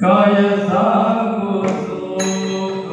काय सांगू सुख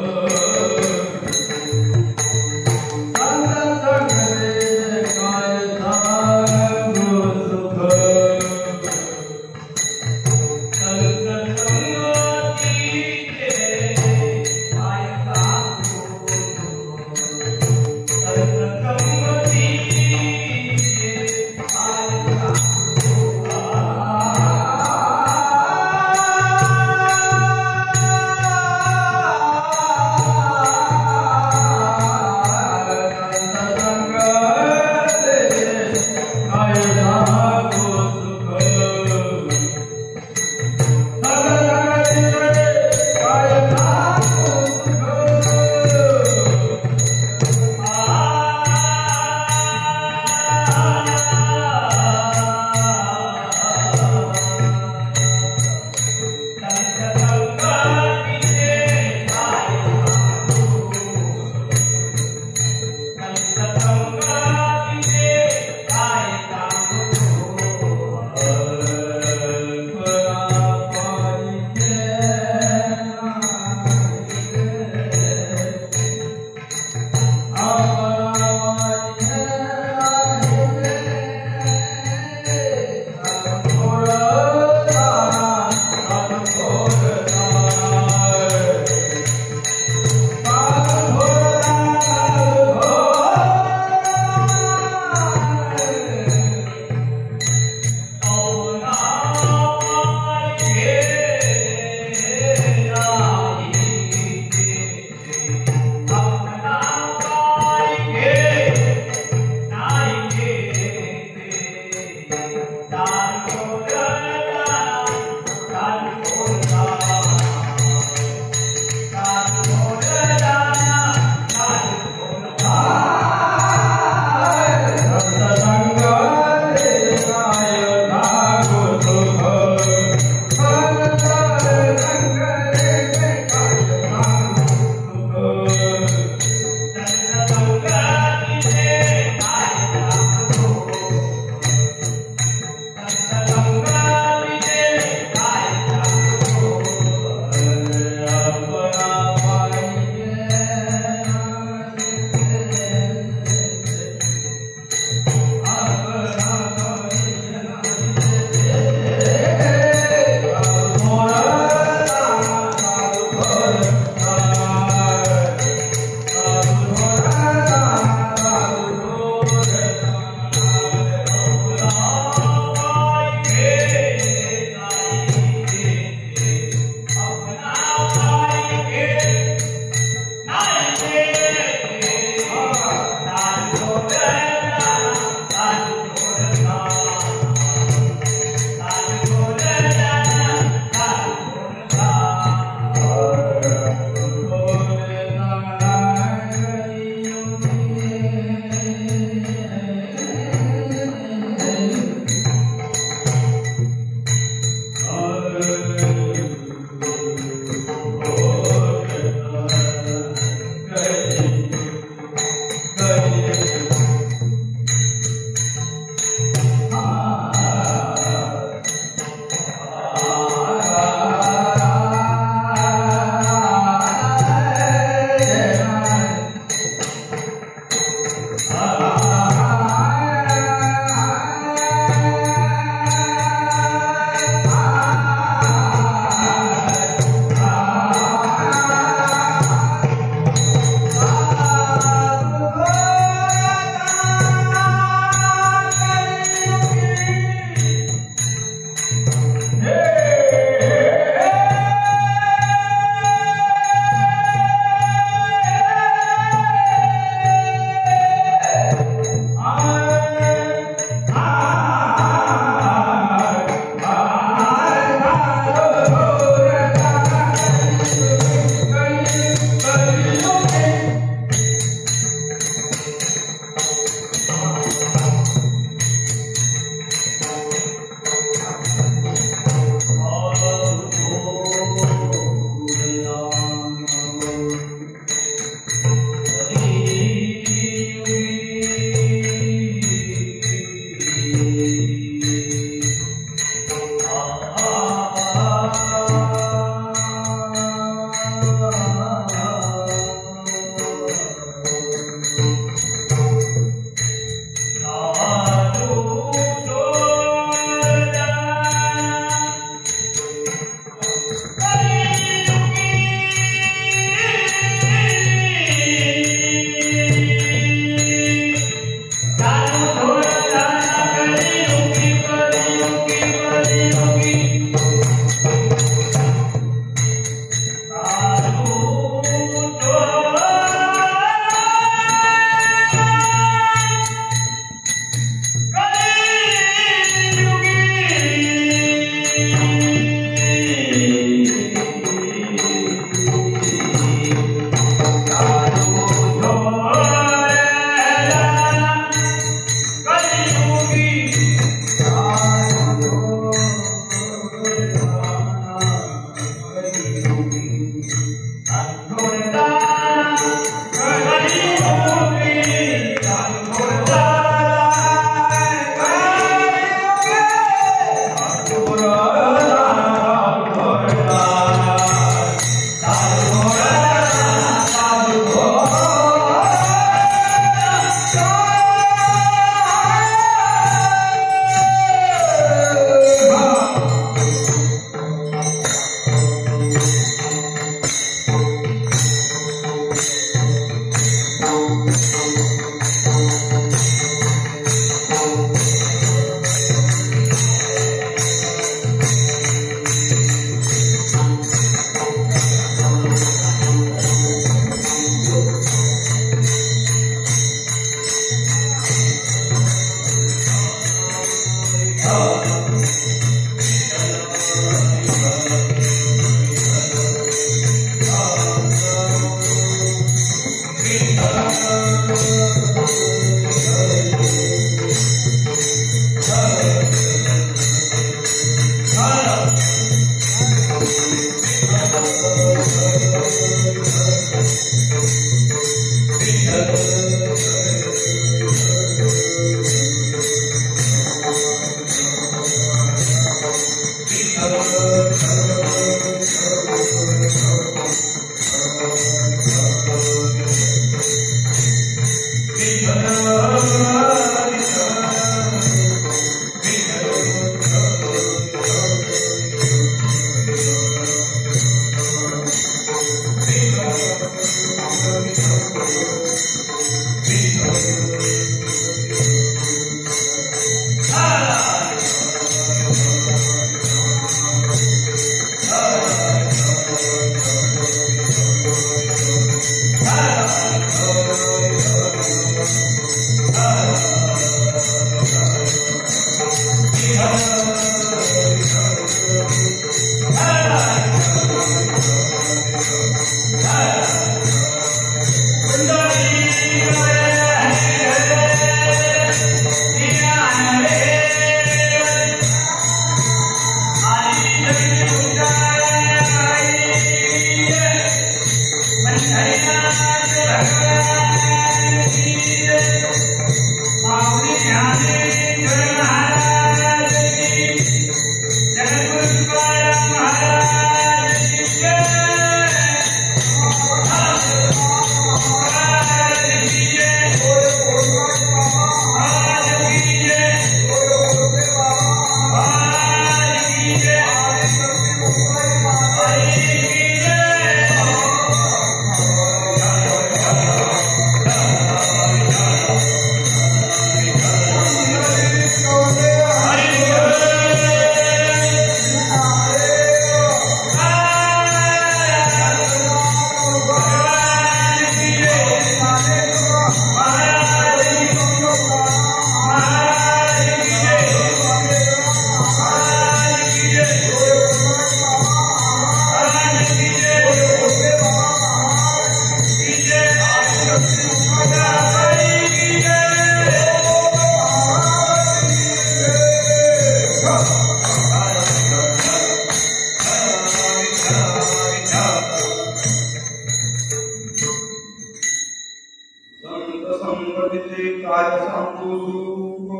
काय सांगू सुख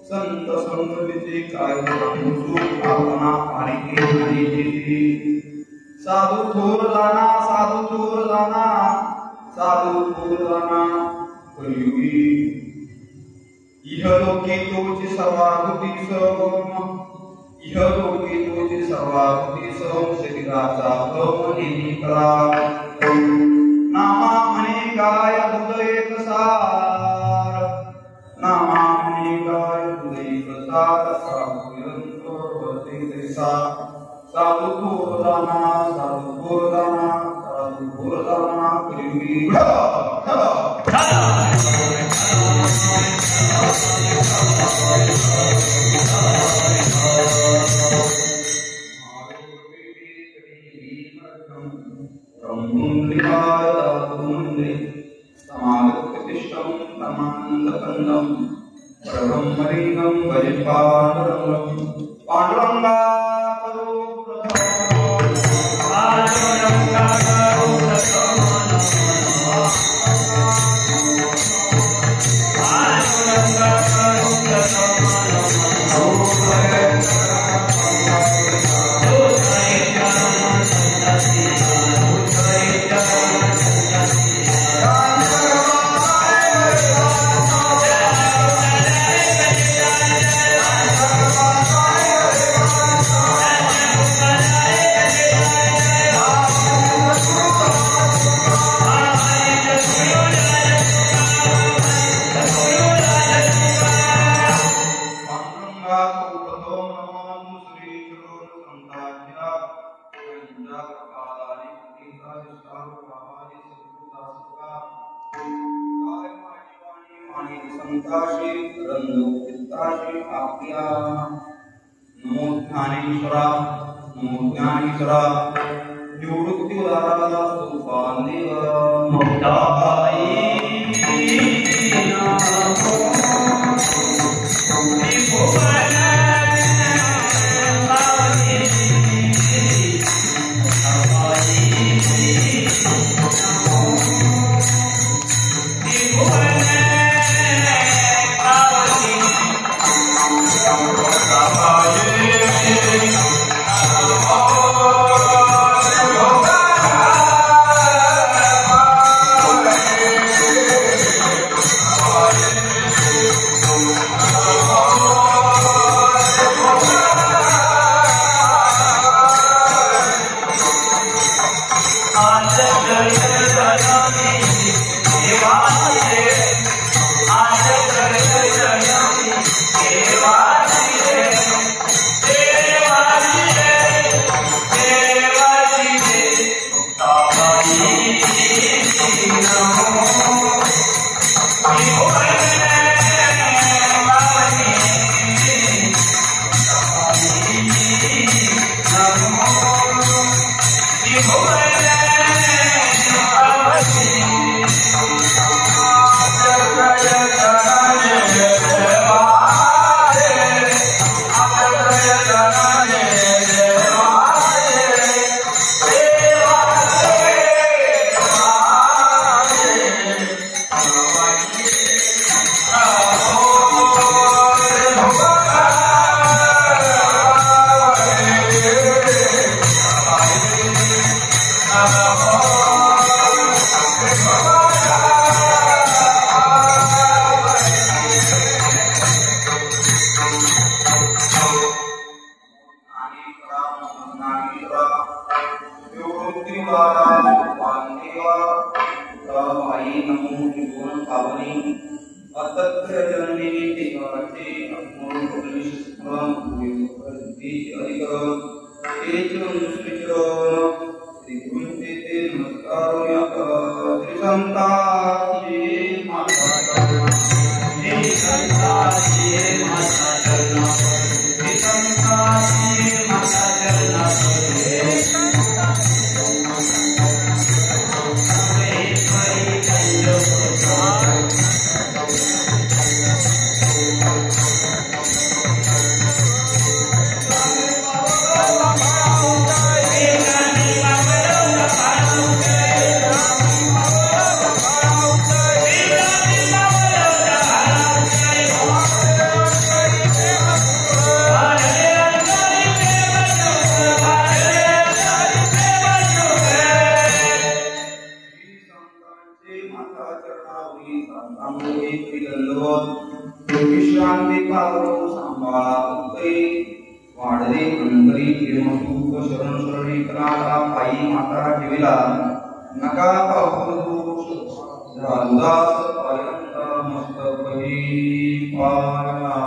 संत संगतीचे काय सांगू सुख आपणा पाणी केली साधू थोर जाना साधू थोर जाना साधू थोर जाना कलियुगी इहलोकी तोची सर्वागती सम इहलोकी तोची सर्वागती सम शरीराचा भ्रमणी कला नामा म्हणे गाय दूध एक सार नामा म्हणे गाय दूध एक सार साधुयंत्र तैसा साधू थोर जाना साधू थोर जाना साधू थोर जाना कलियुगी पांडुरंगा नमो ज्ञानेश्वरा निवृत्ती उदाराला सोपान देव मोठाबाई माता चरणावरी सांतांगोई दंडवत विश्रांती पावलो सांभाळा उत्तरे वाढले अंतरी प्रेमसूप शरण शरणी कनाला पायी माता ठेविला नका पावलो उदास पर्यंत मस्तकही पाया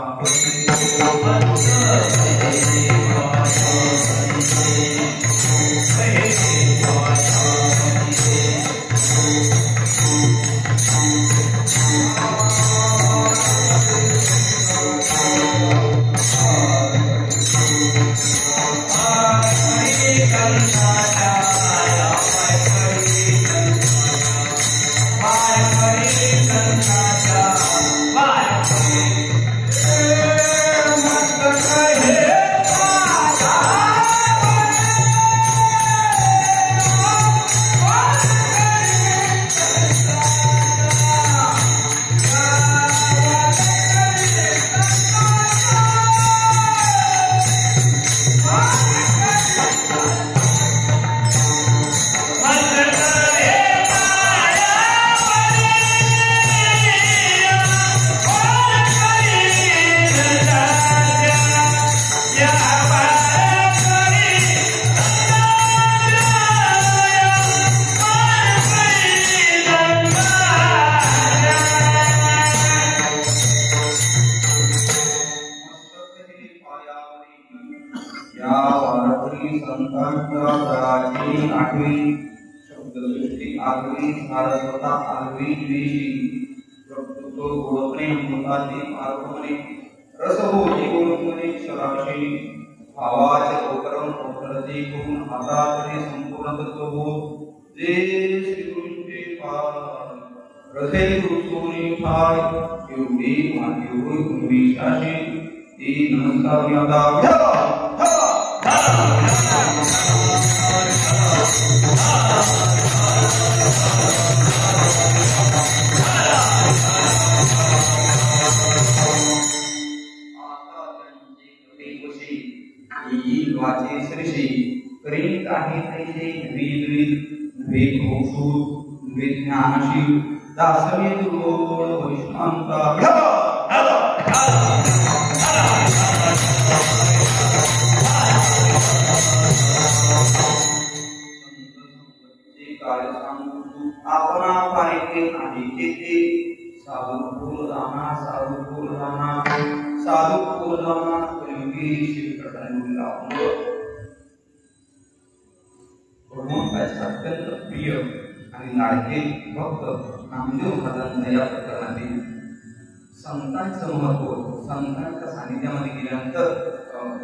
संतांचं महत्व संतांच्या सानिध्यामध्ये गेल्यानंतर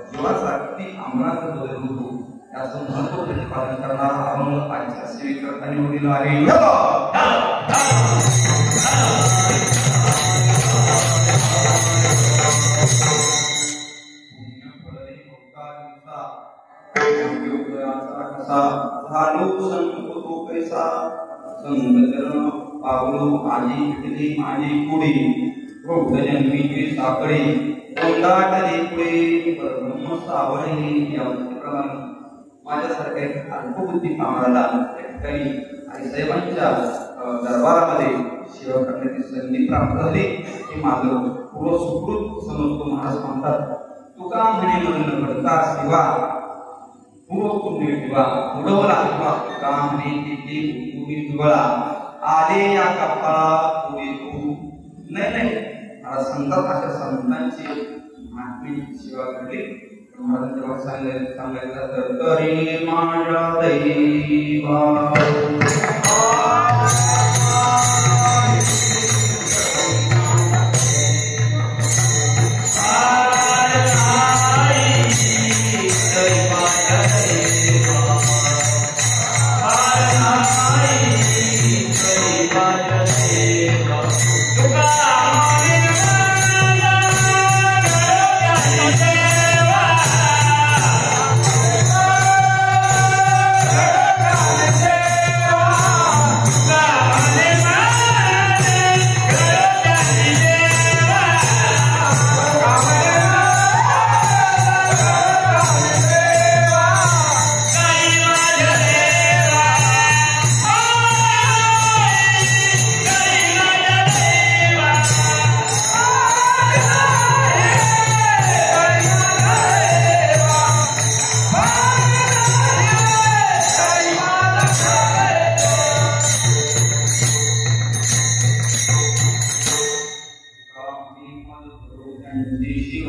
जीवाचा किती आम्हाला बदल होतो याचं महत्व प्रतिपादन करणारा अभंग आजच्या सेवेकर्त्यांनी बोललेला आहे. पावलो आजी पिटली माझी कुडी जन्मीची साखळी कोंडाटली पुढे ब्रह्म सावळी या प्रमाणे माझ्यासारख्या अल्पबुद्धी कामाला त्या ठिकाणी आणि साहेबांच्या दरबारामध्ये सेवा करण्याची संधी प्राप्त झाली हे माझं पूर्व सुकृत समजतो. महाराज म्हणतात तुका म्हणे म्हणून घडता सेवा पूर्व पुण्य किंवा उडवला किंवा तुका म्हणे तिथे तुम्ही दुबळा आले या कपाळा पुढे तू नाही मला संतात अशा संतांची महात्मी सेवा करली. महाराज तेव्हा सांगायचं तर तरी माझ्या दैवा Wow!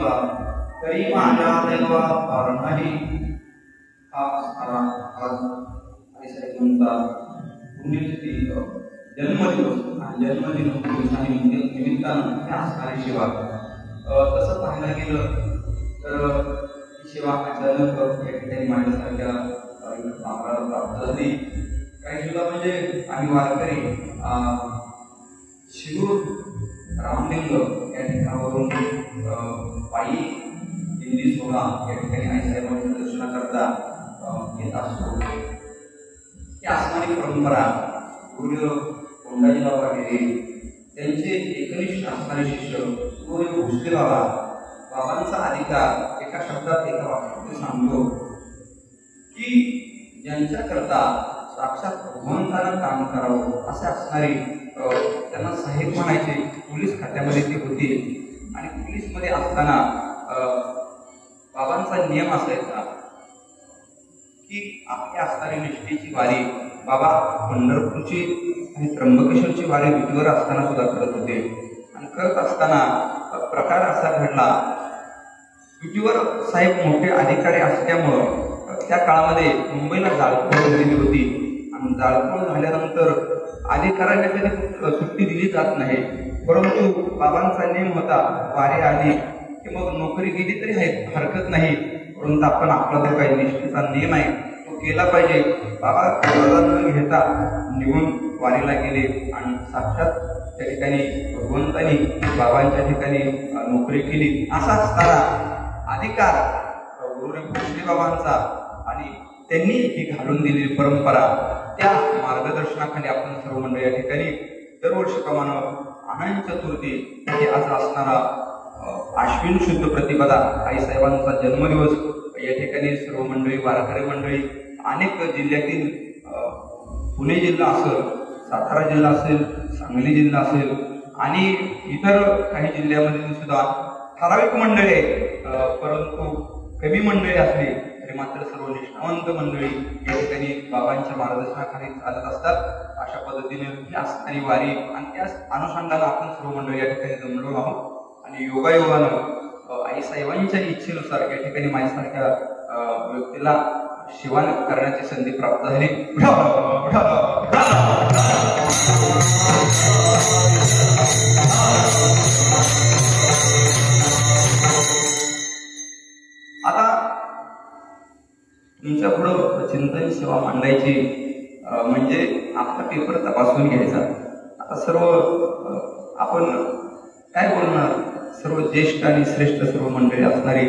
शिवा तरी माझ्या देवा फार नाही. हा सारा आज आई साहेबांचा पुण्यतिथी जन्मदिवस आणि निमित्तानं त्या असणारी शिवा. तसं पाहायला गेलं तर ही शिवा अचानक या ठिकाणी माझ्यासारख्या आम्हाला प्राप्त झाली. काही सुद्धा म्हणजे आम्ही वारकरी शिरूर रामलिंग या ठिकाणावरून पायी दिंडी सोहळा या ठिकाणी आई साहेबांच्या दर्शनाकरता येत असतो. ही असणारी परंपरा गुरु कोंडाजीराव वगैरे त्यांचे एकनिष्ठ असणारे शिष्य गुरु भोसले बाबांचा अधिकार एका शब्दात एका वाक्यात सांगतो की ज्यांच्याकरता साक्षात भगवंतानं काम करावं असे असणारे त्यांना साहेब म्हणायचे. पोलीस खात्यामध्ये ते होते आणि पोलीसमध्ये असताना बाबांचा नियम असायचा की आपली असणारी निष्ठेची वारी बाबा पंढरपूरची आणि त्र्यंबकेश्वरची वारी विटीवर असताना सुद्धा करत होते. आणि करत असताना प्रकार असा घडला, विटीवर साहेब मोठे अधिकारी असल्यामुळं त्या काळामध्ये मुंबईला जाळपोळ झालेली होती आणि जाळपोळ झाल्यानंतर अधिकाऱ्यांना कधी सुट्टी दिली जात नाही. परंतु बाबांचा नियम होता वारी आली की मग नोकरी गेली तरी हरकत नाही, परंतु आपण आपला जो काही निष्ठेचा नियम आहे तो केला पाहिजे. बाबा न घेता निघून वारीला गेले आणि साक्षात त्या ठिकाणी भगवंतांनी बाबांच्या ठिकाणी नोकरी केली. असा असताना अधिकार गुरु भोसले बाबांचा आणि त्यांनी ही घालून दिलेली परंपरा त्या मार्गदर्शनाखाली आपण सर्व मंडळी या ठिकाणी दरवर्षीप्रमाणे अनंत चतुर्थी हे आज असणारा आश्विन शुद्ध प्रतिपदा आई साहेबांचा जन्मदिवस या ठिकाणी सर्व मंडळी वारकरी मंडळी अनेक जिल्ह्यातील पुणे जिल्हा असेल, सातारा जिल्हा असेल, सांगली जिल्हा असेल आणि इतर काही जिल्ह्यामध्ये सुद्धा ठराविक मंडळी आहेत, परंतु कमी मंडळी असली तरी मात्र सर्व निष्ठावंत मंडळी या ठिकाणी बाबांच्या मार्गदर्शनाखाली चालत असतात. अशा पद्धतीने ही असणारी वारी आणि त्याच अनुषंगाने आपण सर्व मंडळी या ठिकाणी जमलो आहोत. आणि योगायोगानं आई साहेबांच्या इच्छेनुसार या ठिकाणी माझ्यासारख्या व्यक्तीला शिवान करण्याची संधी प्राप्त झाली. आता तुमच्या पुढं चिंतन सेवा मांडायची म्हणजे आपला पेपर तपासून घ्यायचा. आता सर्व आपण काय बोलणार, सर्व ज्येष्ठ आणि श्रेष्ठ सर्व मंडळी असणारी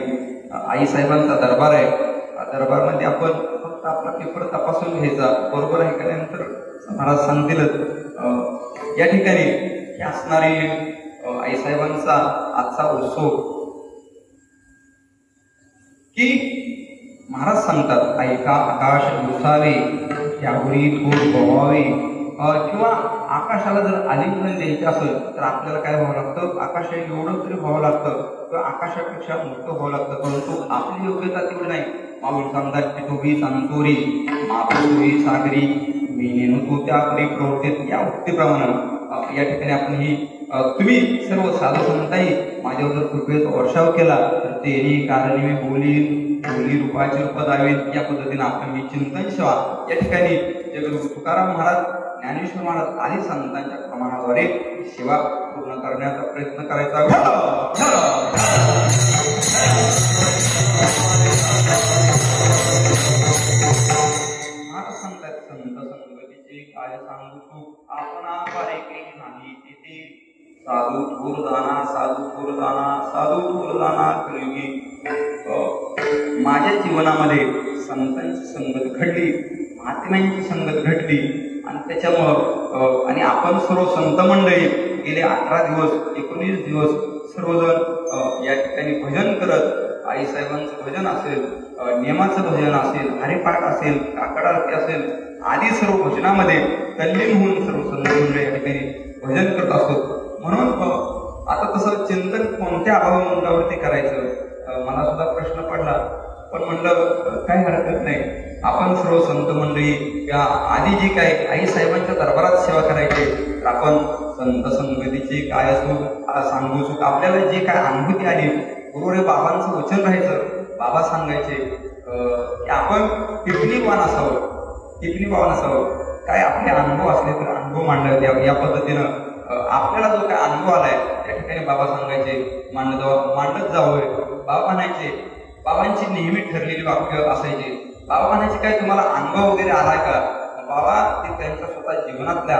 आई साहेबांचा दरबार आहे. दरबारमध्ये आपण फक्त आपला पेपर तपासून घ्यायचा, बरोबर आहे का? नंतर महाराज सांगतीलच. या ठिकाणी ही असणारी आई साहेबांचा आजचा उत्सव की महाराज सांगतात ऐका आकाश दिवसावे त्यावरी थोर बवावे, किंवा आकाशाला जर आलिंगन द्यायचं असेल तर आपल्याला काय व्हावं लागतं, आकाश एवढं तरी व्हावं लागतं किंवा आकाशापेक्षा मोठं व्हावं लागतं, परंतु आपली योग्यता तेवढी नाही. माऊल सांगतात पिठोबी सांचोरी मापुरी सागरी मी नेमतो त्या परी प्रवृत्तीत या उक्तीप्रमाणे या ठिकाणी आपण ही तुम्ही सर्व साधू संतांनी माझ्यावर जर कृपेचा वर्षाव केला तर तेरी कारणी मी बोली रूपाचे रूप दावे. या पद्धतीने आपण ही चिंतन सेवा या ठिकाणी जगद्गुरु तुकाराम महाराज, ज्ञानेश्वर महाराज आदी संतांच्या प्रमाणाद्वारे सेवा पूर्ण करण्याचा प्रयत्न करायचा. महाराज सांगतात संत संगतीचे काय सांगू सुख आपणा पारे काही नाही तिथे साधू थोरदाना साधू थोरदाना साधू थोरदाना कलियुगी. माझ्या जीवनामध्ये संतांची संगत घडली, महात्म्यांची संगत घडली आणि त्याच्यामुळं आणि आपण सर्व संत मंडळी गेले 18 दिवस 19 दिवस सर्वजण या ठिकाणी भजन करत आई साहेबांचं भजन असेल, नियमाचं भजन असेल, हरिपाठ असेल, काकड आरती असेल आदी सर्व भजनामध्ये तल्लीन होऊन सर्व संत मंडळी या ठिकाणी भजन करत असतो. म्हणून आता तसं चिंतन कोणत्या अभावावरती करायचं मला सुद्धा प्रश्न पडला, पण म्हणलं काय हरकत नाही. आपण सर्व संत मंडळी या आधी जी काय आई साहेबांच्या दरबारात सेवा करायची तर आपण संत संगतीची काय असो सांगू सुख आपल्याला जे काय अनुभूती आली बरोबर बाबांचं वचन राहायचं. बाबा सांगायचे की आपण टिप्पणीवान असावं. काय आपले अनुभव असले तर अनुभव मांडावे. या पद्धतीनं आपल्याला जो काय अनुभव आलाय त्या ठिकाणी बाबा सांगायचे मांडत जावं. बाबा म्हणायचे, बाबांची नेहमी ठरलेली वाक्य असायचे. बाबा म्हणायचे काय तुम्हाला अनुभव वगैरे आलाय का? बाबा ते त्यांच्या स्वतः जीवनातल्या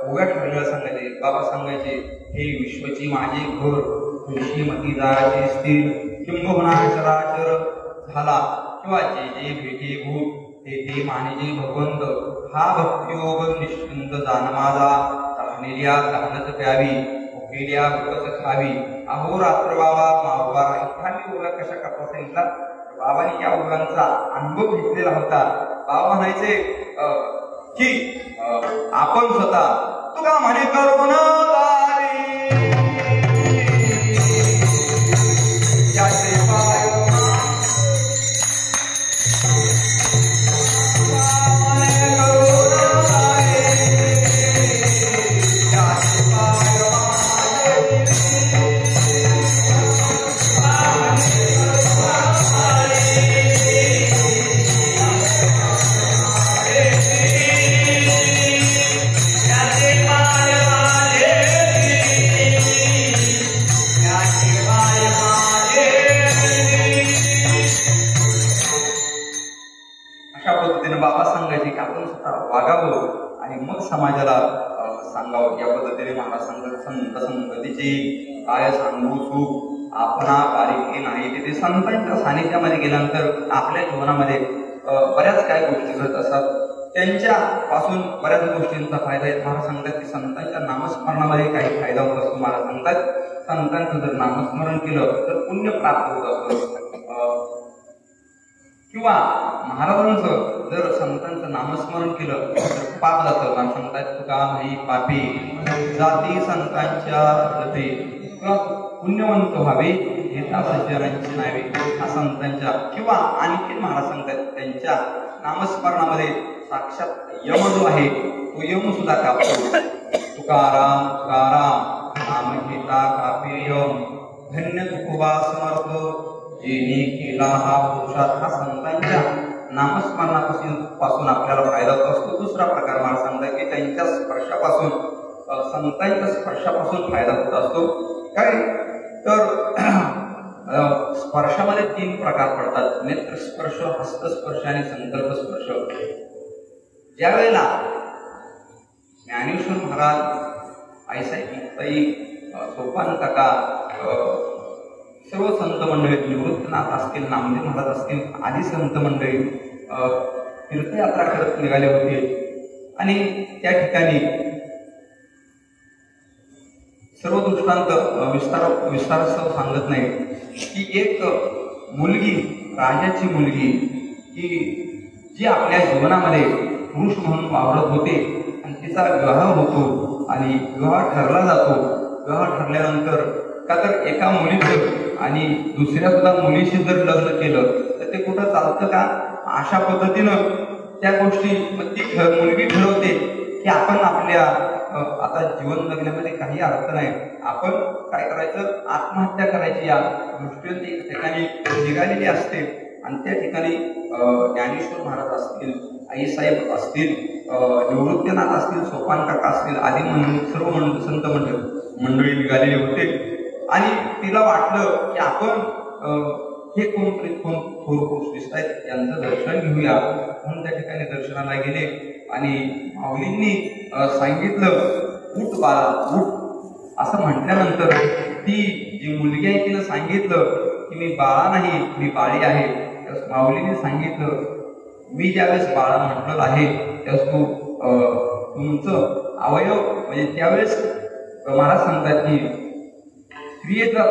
उभ्या ठरलेल्या सांगायचे. बाबा सांगायचे, हे विश्वची माझे घर, तुझी जायचे स्थिर किंबहुना चराचर झाला, किंवा जे जे भेटे भूत ते मानिजे भगवंत, हा भक्तियोग निश्चिंत जाण माझा, चाललेल्या चालत प्यावी, उकेल्या भूकच खावी, अहोरात्र बाबा मावा. इत्यादी ओव्या कशा करता सांगितला. बाबांनी या ओव्यांचा अनुभव घेतलेला होता. बाबा म्हणायचे की आपण स्वतः तुका म्हणे करून बाबा सांगायचे की आपण स्वतः वागावं आणि मग समाजाला सांगावं. या पद्धतीने महाराज सांगतात, संगतीची काय सांगू सुख आपणा बारीकी नाही. तिथे संतांच्या सानिध्यामध्ये गेल्यानंतर आपल्या जीवनामध्ये बऱ्याच काय गोष्टी घडत असतात. त्यांच्या पासून बऱ्याच गोष्टींचा फायदा आहे. महाराज सांगतात की संतांच्या नामस्मरणामध्ये काही फायदा होत असतो. महाराज सांगतात संतांचं जर नामस्मरण केलं तर पुण्य प्राप्त होत असतं. किंवा महाराजांचं जर संतांचं नामस्मरण केलं तर पाप जातं. कारण सांगतात तुका नाही पापी जाती संतांच्या जते, किंवा पुण्यवंत व्हावे हेता सज्जनांची नावे. हा संतांच्या किंवा आणखी महाराज सांगतात त्यांच्या नामस्मरणामध्ये साक्षात यम जो आहे तो यम सुद्धा कापतो. तुकाराम तुकाराम नाम घेता कापे यम, धन्य तुकोबा समर्थ जेने केला हा पुरुषार्थ. हा संतांच्या नामस्मरणापासून आपल्याला फायदा होत असतो. दुसरा प्रकार मला सांगता की त्यांच्या स्पर्शापासून, संतांच्या स्पर्शापासून फायदा होत असतो. काय तर स्पर्शामध्ये 3 प्रकार पडतात, नेत्रस्पर्श, हस्तस्पर्श आणि संकल्प स्पर्श. ज्या वेळेला ज्ञानेश्वर महाराज, आईसाहेब मुक्ताई, सोपान काका, सर्व संत मंडळी, निवृत्तनाथ असतील, नामदेव महाराज असतील, आदी संत मंडळी तीर्थयात्रा करत निघाले होते. आणि त्या ठिकाणी सर्व दृष्टांत विस्तारासह सांगत नाही की एक मुलगी, राजाची मुलगी, की जी आपल्या जीवनामध्ये पुरुष म्हणून वावरत होते आणि तिचा विवाह होतो आणि विवाह ठरला जातो. विवाह ठरल्यानंतर का तर एका मुलीचं आणि दुसऱ्या सुद्धा मुलीशी जर लग्न केलं तर ते कुठं चालतं का? अशा पद्धतीनं त्या गोष्टी ती मुलगी ठरवते की आपण आपल्या आता जीवन जगण्यामध्ये काही अर्थ नाही, आपण काय करायचं, आत्महत्या करायची या दृष्टीने ती ठिकाणी निघालेली असते. आणि त्या ठिकाणी ज्ञानेश्वर महाराज असतील, आईसाहेब असतील, निवृत्तनाथ असतील, सोपान काका असतील, आदी सर्व संत मंडळी निघालेले होते. आणि तिला वाटलं की आपण हे कोणतरी थोर पुरुष दिसत आहेत, यांचं दर्शन घेऊया. म्हणून त्या ठिकाणी दर्शनाला गेले आणि माऊलींनी सांगितलं उठ बाळा उठ असं म्हटल्यानंतर ती जी मुलगी आहे तिनं सांगितलं की मी बाळा नाही, मी बाळी आहे. त्यावेळेस माऊलीने सांगितलं मी ज्यावेळेस बाळा म्हटलं आहे त्यावेळेस तुमचं अवयव म्हणजे त्यावेळेस महाराज सांगतात की स्त्रियेचा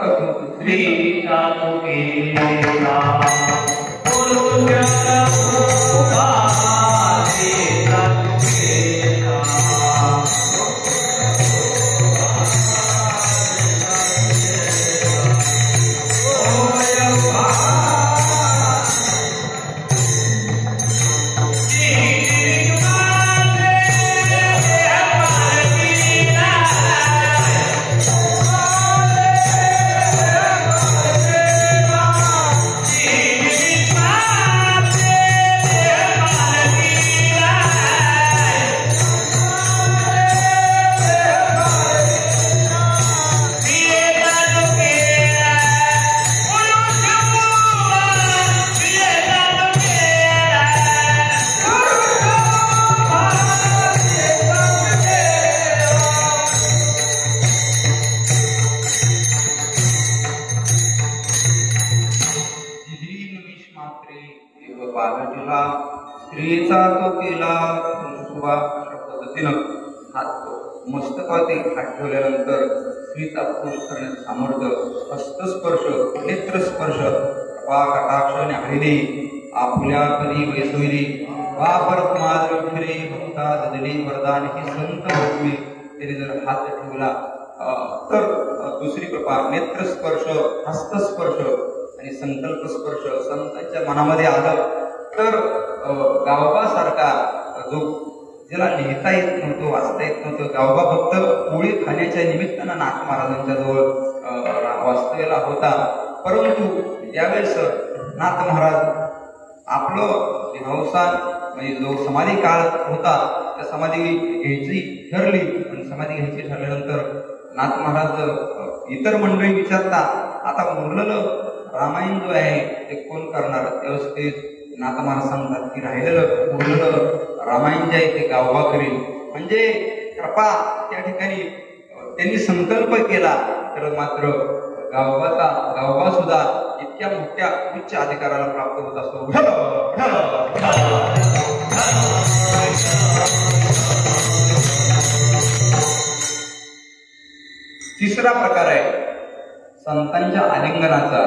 पद्धतीनं हात मस्तकावरती हात ठेवल्यानंतर स्त्रीचा पुरुष करण्याचं सामर्थ्य, हस्तस्पर्श, नेत्रस्पर्श, कृपा कटाक्ष न्याहाळिले, आपुल्या कधी वैसविली, वापर कुमार फिरे भक्ता ददले वरदान ही संत भक्ती. त्याने जर हात ठेवला तर दुसरी कृपा, नेत्रस्पर्श, हस्तस्पर्श आणि संकल्प स्पर्श संतांच्या मनामध्ये आलं तर गावबासारखा जो ज्याला लिहिता येत नव्हतं, वाचता येत नव्हतं, गावबा फक्त पोळी खाण्याच्या निमित्तानं नाथ महाराजांच्या जवळ वास्तव्याला होता. परंतु त्यावेळेस नाथ महाराज आपलं देहावसान म्हणजे जो समाधी काळ होता त्या समाधी घ्यायची ठरली. आणि समाधी घ्यायची ठरल्यानंतर नाथ महाराज इतर मंडळी विचारता आता उरलेलं रामायण जो आहे ते कोण करणार. त्यावेळेस ते नाथ महाराज सांगतात की राहिलेलं उरलेलं रामायण जे आहे ते गावबा करेल. म्हणजे कृपा त्या ठिकाणी त्यांनी संकल्प केला तर मात्र गावबा सुद्धा इतक्या मोठ्या उच्च अधिकाराला प्राप्त होत असतो. तिसरा प्रकार आहे संतांच्या आलिंगनाचा.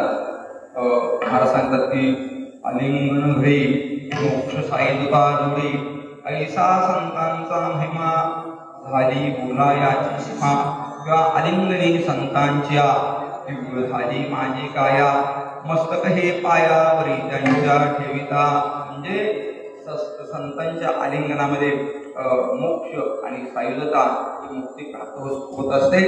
महाराज सांगतात की आलिंगन भरे मोक्ष साईदुका जोडी, ऐसा संतांचा महिमा झाली बोलायाची सीमा. किंवा आलिंगने संतांच्या दिव्य झाली माझी काया, मस्तक हे पायावरी त्यांच्या ठेविता. म्हणजे संतांच्या आलिंगनामध्ये मोक्ष आणि सायुजता ही मुक्ती प्राप्त होत असते.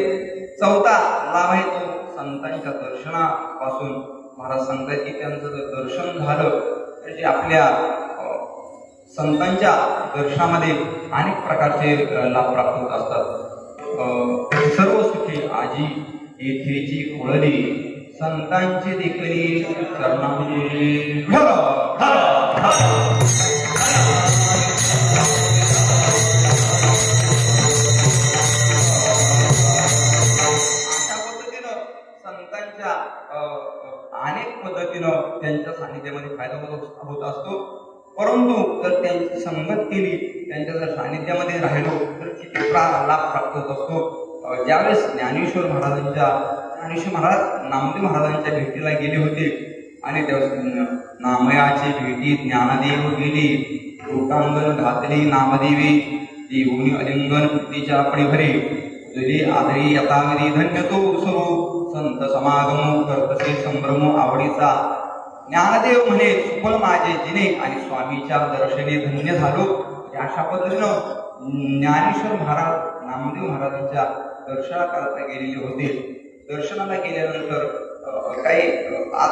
चौथा लाभ आहे तो संतांच्या दर्शनापासून. महाराज सांगतात की त्यांचं जर दर्शन झालं तर जे आपल्या संतांच्या दर्शनामध्ये अनेक प्रकारचे लाभ प्राप्त होत असतात. सर्व सुखी आजी येथेची खोळली, संतांची देखील चरणामध्ये. अनेक पद्धतीनं त्यांच्या सानिध्यामध्ये फायदा होत असतो. परंतु जर त्यांची संगत केली, त्यांच्या जर सानिध्यामध्ये राहिलो तर किती लाभ प्राप्त होत असतो. ज्यावेळेस ज्ञानेश्वर महाराज नामदेव महाराजांच्या भेटीला गेले होते आणि त्यावेळेस नामयाची भेटी ज्ञानदेव गेली, लोटांगण घातली नामदेवी, देवनी अलिंगन तिच्या आपणी भरे, उजली आदरी यथाविधी धन्य तो सुरू, संत समागम करतसे संभ्रम आवडीचा. ज्ञानदेव म्हणे सुफल माझे जिने आणि स्वामीच्या दर्शने धन्य झालो. अशा पद्धतीनं ज्ञानेश्वर महाराज नामदेव महाराजांच्या दर्शनाकरता गेलेले होते. दर्शनाला गेल्यानंतर काही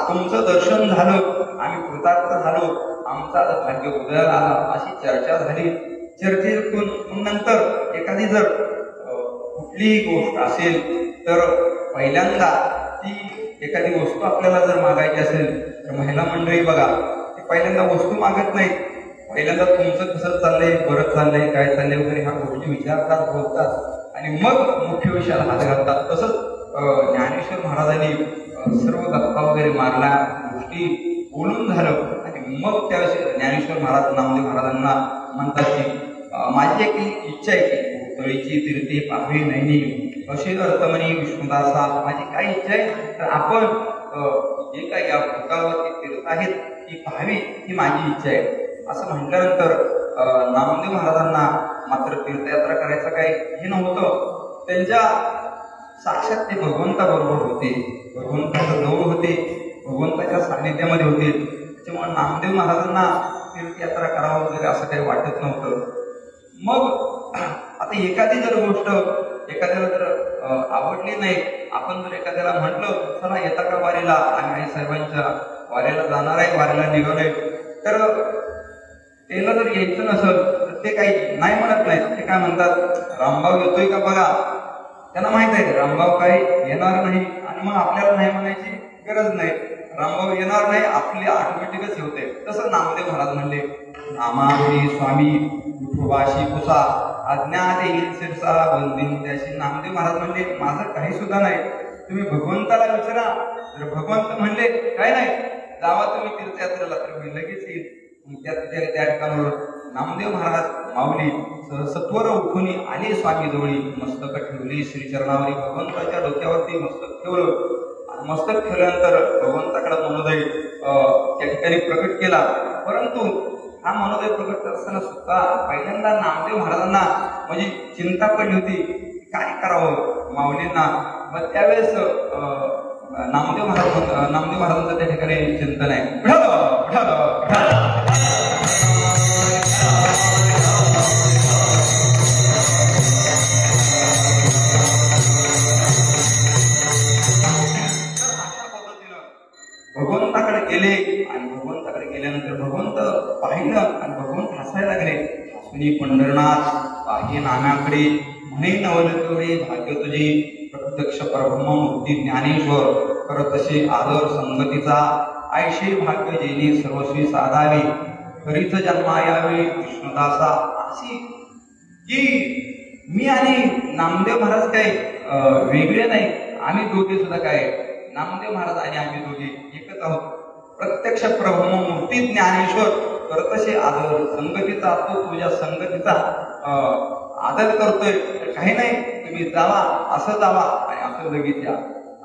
तुमचं दर्शन झालं, आम्ही कृतार्थ झालो, आमचा भाग्य उदयाला आला अशी चर्चा झाली. चर्चेतून नंतर एखादी जर कुठलीही गोष्ट असेल तर पहिल्यांदा ती एखादी वस्तू आपल्याला जर मागायची असेल तर महिला मंडळी बघा ती पहिल्यांदा वस्तू मागत नाहीत. पहिल्यांदा तुमचं कसं चाललंय, बरं चाललंय, काय चाललंय वगैरे ह्या गोष्टी विचारतात, बोलतात आणि मग मुख्य विषयाला हात घालतात. तसंच ज्ञानेश्वर महाराजांनी सर्व गप्पा वगैरे मारल्या, गोष्टी बोलून झालं आणि मग त्यावेळेस ज्ञानेश्वर महाराज नामदेव महाराजांना म्हणतात की माझी एक इच्छा आहे की तळीची तीर्थे पाहावी नाही असे अर्थमनी विष्णुदासा. माझी काय इच्छा आहे तर आपण जे काही या भूतावरती तीर्थ आहेत ती पाहावी ही माझी इच्छा आहे. असं म्हटल्यानंतर नामदेव महाराजांना मात्र तीर्थयात्रा करायचं काही हे नव्हतं. त्यांच्या साक्षात ते भगवंताबरोबर होते, भगवंताच्या जवळ होते, भगवंताच्या सानिध्यामध्ये होते. त्याच्यामुळे नामदेव महाराजांना तीर्थयात्रा करावं वगैरे असं काही वाटत नव्हतं. मग आता एखादी जर गोष्ट एखाद्याला जर आवडली नाही, आपण जर एखाद्याला म्हटलं चला येता का वारीला, आम्ही आई साहेबांच्या वारीला जाणार आहे, वारीला निघालोय, तर त्याला जर यायचं नसेल तर ते काही नाही म्हणत नाही. ते काय म्हणतात रामभाऊ येतोय का बघा. त्यांना माहित आहे रामभाऊ काही येणार नाही आणि मग आपल्याला नाही म्हणायची गरज नाही. रामभाऊ येणार नाही आपली ऑटोमॅटिकच होते. तसं नामदेव महाराज म्हणले नामावरी स्वामी विठोबाशी पुसा अज्ञात येईल शिरसा बंदिन त्याशी. नामदेव महाराज म्हणले माझं काही सुद्धा नाही, तुम्ही भगवंताला विचारा. जर भगवंत म्हणले काय नाही जावा तुम्ही तीर्थयात्रेला तर मी लगेच येईल. त्या ठिकाणावर नामदेव महाराज माऊली सत्वर उठून आले स्वामी जवळी, मस्तक ठेवली श्रीचरणावरी, भगवंताच्या डोक्यावरती मस्तक ठेवलं. मस्तक ठेवल्यानंतर भगवंताकडे मनोदय त्या ठिकाणी प्रकट केला. परंतु हा मनोदय प्रकट करत असताना सुद्धा पहिल्यांदा नामदेव महाराजांना म्हणजे चिंता पडली होती, काय करावं माऊलींना. मग त्यावेळेस नामदेव महाराजांचं त्या ठिकाणी चिंतन आहे. भगवंताकडे गेले आणि भगवंताकडे गेल्यानंतर भगवंत पाहिलं आणि भगवंत हसायला लागले. हसुनी पंढरनाथ पाहि नाम्याकडे, म्हणे नवल तेवढे भाग्य तुझे, प्रत्यक्ष परब्रह्म मूर्ती ज्ञानेश्वर, करत तसे आदर संगतीचा, आयशे भाग्य जेणे सर्वस्वी साधावे, करीच जन्मा यावे विष्णुदासा. अशी की मी आणि नामदेव महाराज काय वेगळे नाही, आम्ही दोघे सुद्धा काय नामदेव महाराज आणि आम्ही दोघे एकच आहोत. प्रत्यक्ष प्रब्रह्म मूर्ती ज्ञानेश्वर, करतसे आदर संगतीचा, तो तुझ्या संगतीचा आदर करतोय. काही नाही, तुम्ही जावा, असं जावा आणि असं लगेच या.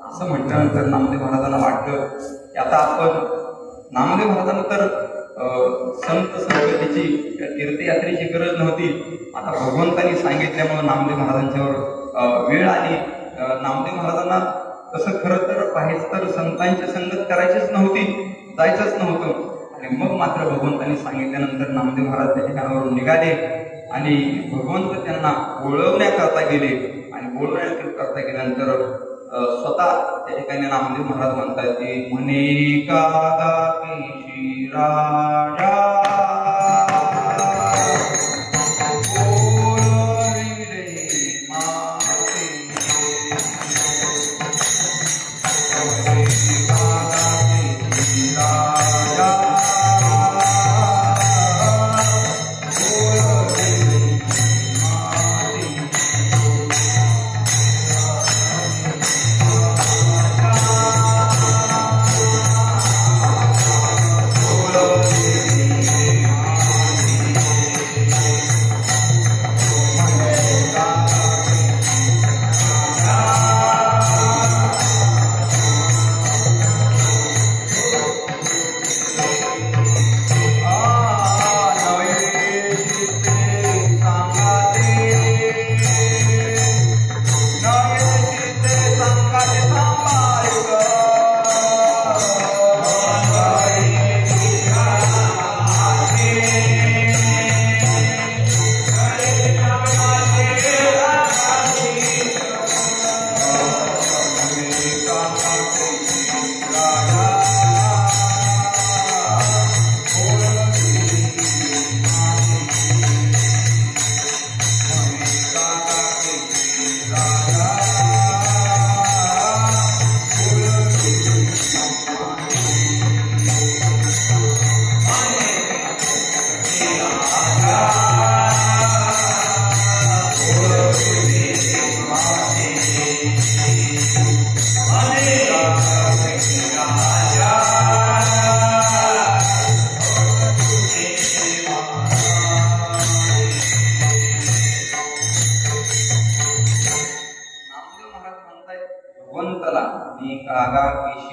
असं म्हटल्यानंतर नामदेव महाराजांना वाटलं की आता आपण नामदेव महाराजांना तर संत संगतीची तीर्थयात्रेची गरज नव्हती. आता भगवंतांनी सांगितल्यामुळे नामदेव महाराजांच्यावर वेळ आली. नामदेव महाराजांना तसं खरं तर पाहिजे तर संतांची संगत करायचीच नव्हती, जायचंच नव्हतं. आणि मग मात्र भगवंतांनी सांगितल्यानंतर नामदेव महाराज त्या ठिकाणावरून निघाले आणि भगवंत त्यांना बोलवण्याकरता गेले. आणि बोलवण्याकरता गेल्यानंतर स्वतः त्या ठिकाणी नामदेव महाराज म्हणतात की म्हणे कागा केशी राजा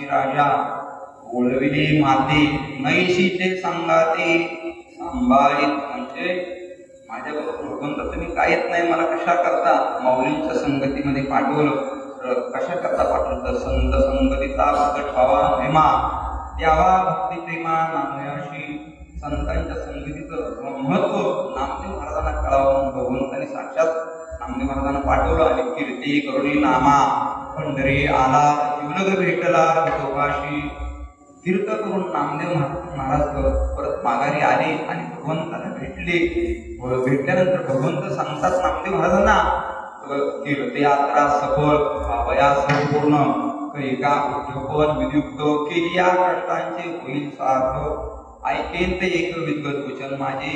राजा ओळविले माते नैशीचे संगाते सांभाळीत. म्हणजे माझ्याबरोबर भगवंत तुम्ही काय येत नाही, मला कशा करता माऊलींच्या संगतीमध्ये पाठवलं. कशा करता पाठवलं तर संत संगतीचा प्रकट व्हावा महिमा द्यावा भक्ती प्रेमा नामयाशी. संतांच्या संगतीचं महत्व नामदेव महाराजांना कळावं भगवंतांनी साक्षात नामदेव महाराजांना पाठवलं. आणि कीर्ती करुणी नामा पंढरी आला जीवलग भेटला विठोबाशी. तीर्थ करून नामदेव महाराज परत माघारी आले आणि भगवंताला भेटले. भेटल्यानंतर भगवंत सांगतात नामदेव महाराजांना तीर्थयात्रा सफळ व्हावया संपूर्ण, कैका उद्योपन विद्युक्त केली या कष्टांचे होईल सार्थ. ऐकेन ते एक विद्वत वचन माझे.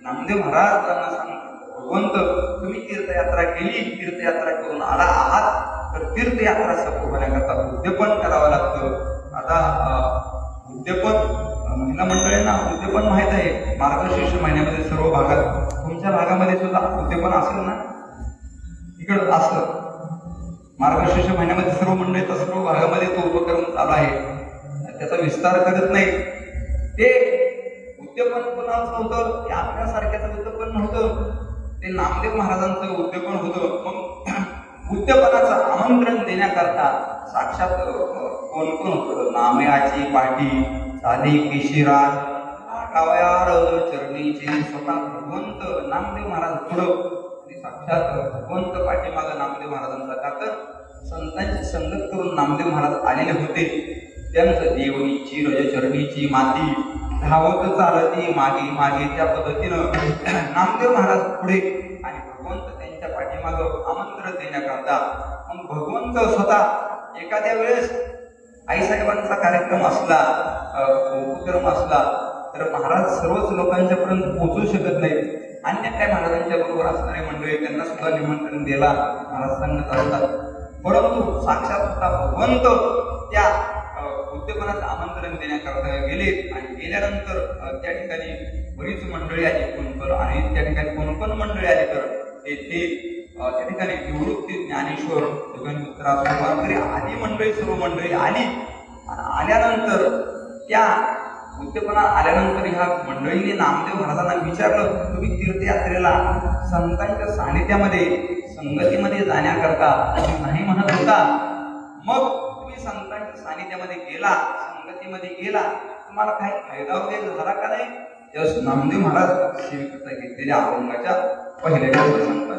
नामदेव महाराजांना सांगतात भगवंत तुम्ही तीर्थयात्रा केली, तीर्थयात्रा करून आला आहात, तर तीर्थयात्रा सफल होण्याकरता उद्यापन करावं लागतं. आता उद्यापन महिला मंडळींना उद्यापन माहित आहे, मार्गशीर्ष महिन्यामध्ये सर्व भागात, तुमच्या भागामध्ये सुद्धा उद्यापन असेल ना, इकडं असं मार्गशीर्ष महिन्यामध्ये सर्व मंडळी तर सर्व भागामध्ये तो उपक्रम चालू आहे, त्याचा विस्तार करत नाही. ते उद्यापन कोणाचं होतं, ते आपल्यासारख्याचं उद्यापन नव्हतं, ते नामदेव महाराजांचं उद्यापन होतं. मग उद्यापनाचं आमंत्रण देण्याकरता साक्षात कोण कोण होतं, नामयाची पाठी साधी केशिराज कावयार चरणीचे स्वतः भगवंत नामदेव महाराज पुढं, साक्षात भगवंत पाठीमागं नामदेव महाराजांचा. का तर संतांची संगत करून नामदेव महाराज आलेले होते. त्यांचं देवणीची रजचरणीची माती धावत चालती मागे मागे, त्या पद्धतीनं नामदेव महाराज पुढे आणि भगवंत त्यांच्या पाठीमागं आमंत्रण देण्याकरता. मग भगवंत स्वतः एखाद्या वेळेस आईसाहेबांचा कार्यक्रम असला, उपक्रम असला, तर महाराज सर्वच लोकांच्या पर्यंत पोहोचू शकत नाही. अन्य काय महाराजांच्या बरोबर असणारे मंडळी त्यांना सुद्धा निमंत्रण द्यायला महाराज सांगत असतात. परंतु साक्षात स्वतः भगवंत त्या उद्यापनाचं आमंत्रण देण्याकरता गेले आणि गेल्यानंतर त्या ठिकाणी बरीच मंडळी आली कोणकर, आणि त्या ठिकाणी कोणकोण मंडळी आली तर तेथे त्या ठिकाणी निवृत्ती ज्ञानेश्वर जगन्मित्रा सोपानकरी आदी मंडळी, सर्व मंडळी आली. आल्यानंतर त्या उद्यापना आल्यानंतर ह्या मंडळीने नामदेव महाराजांना विचारलं, तुम्ही तीर्थयात्रेला संतांच्या सानिध्यामध्ये संगतीमध्ये जाण्याकरता नाही म्हणत होता, मग तुम्ही संतांच्या सानिध्यामध्ये गेला, संगतीमध्ये गेला, तुम्हाला काही फायदा वगैरे झाला का नाही? यश नामदेव महाराज शिवकथा घेतलेल्या अभंगाच्या पहिल्या सांगतात.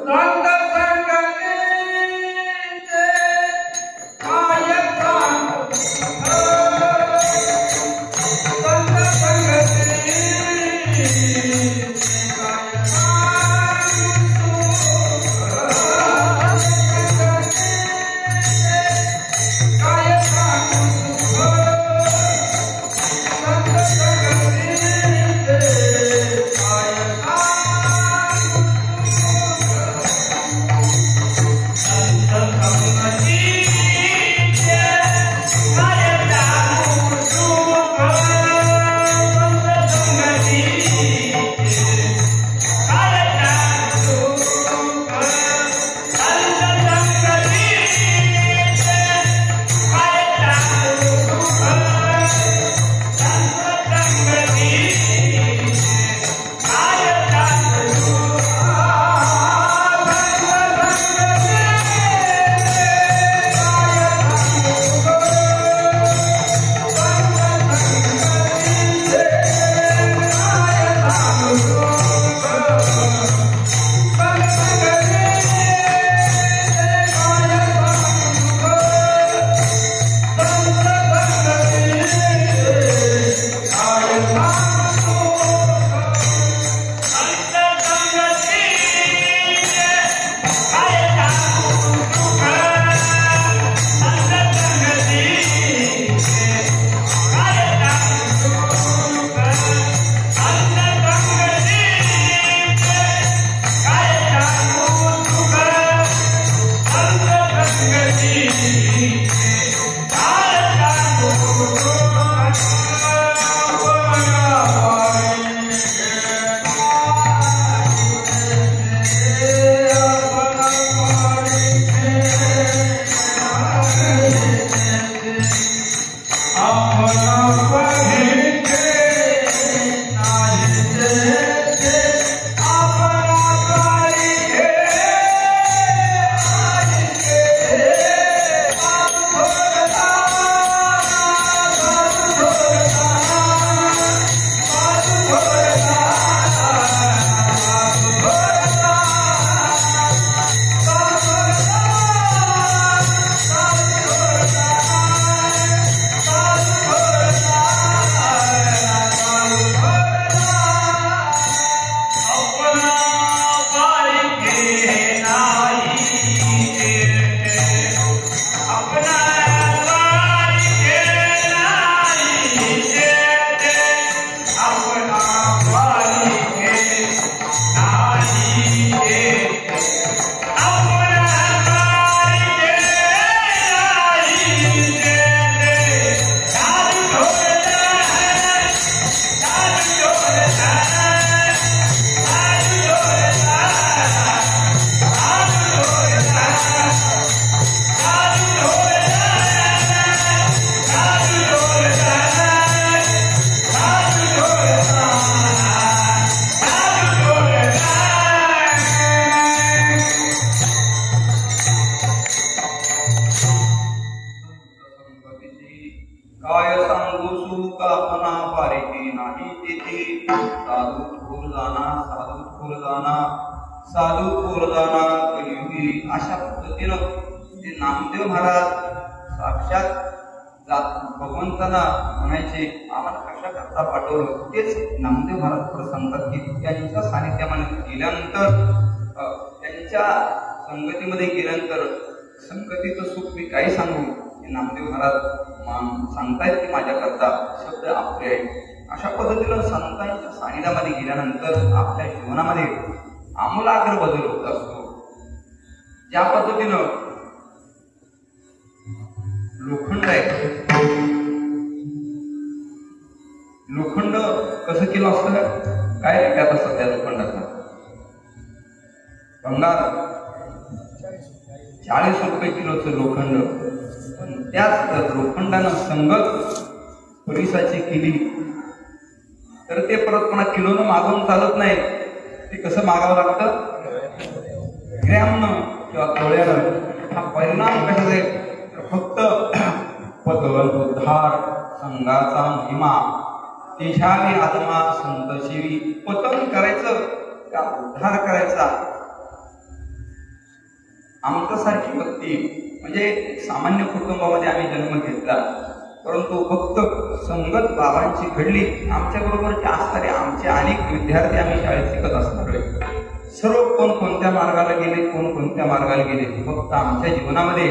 आपणा पारिती नाही तेथे साधू थोर जाना साधू थोर जाना साधू थोर जाना कलियुगी. अशा पद्धतीनं ते नामदेव महाराज साक्षात भगवंताला म्हणायचे आम्हाला कशा करता पाठवलं. तेच नामदेव महाराज पुढे सांगतात की त्यांच्या सानिध्यामध्ये गेल्यानंतर त्यांच्या संगतीमध्ये गेल्यानंतर संगतीचं सुख मी काही सांगू. नामदेव महाराज सांगतायत की माझ्याकरता शब्द आपले आहे. अशा पद्धतीनं संतांच्या सानिध्यामध्ये गेल्यानंतर आपल्या जीवनामध्ये आमूलाग्र बदल होत असतो. ज्या पद्धतीनं लोखंड आहे, लोखंड कसं किलो असतं काय त्यात असतं त्या लोखंडाचं भंगार 40 रुपये किलोचं लोखंड. त्याच लोखंडानं संगत परिसाची केली तर ते परत पुन्हा किलोनं मागून चालत नाही. ते कसं मागावं लागतं ग्रॅमनं किंवा तोळ्यानं. हा परिणाम कशाचा आहे तर फक्त पतन उद्धार संघाचा महिमा तेजावी आत्मा संत शिवी. पतन करायचं का उद्धार करायचा. आमच्यासारखी व्यक्ती म्हणजे सामान्य कुटुंबामध्ये आम्ही जन्म घेतला परंतु फक्त संगत बाबांची घडली. आमच्या बरोबरचे असणारे आमचे अनेक विद्यार्थी आम्ही शाळेत शिकत असणार सर्व कोण कोणत्या मार्गाला गेले कोण कोणत्या मार्गाला गेले. फक्त आमच्या जीवनामध्ये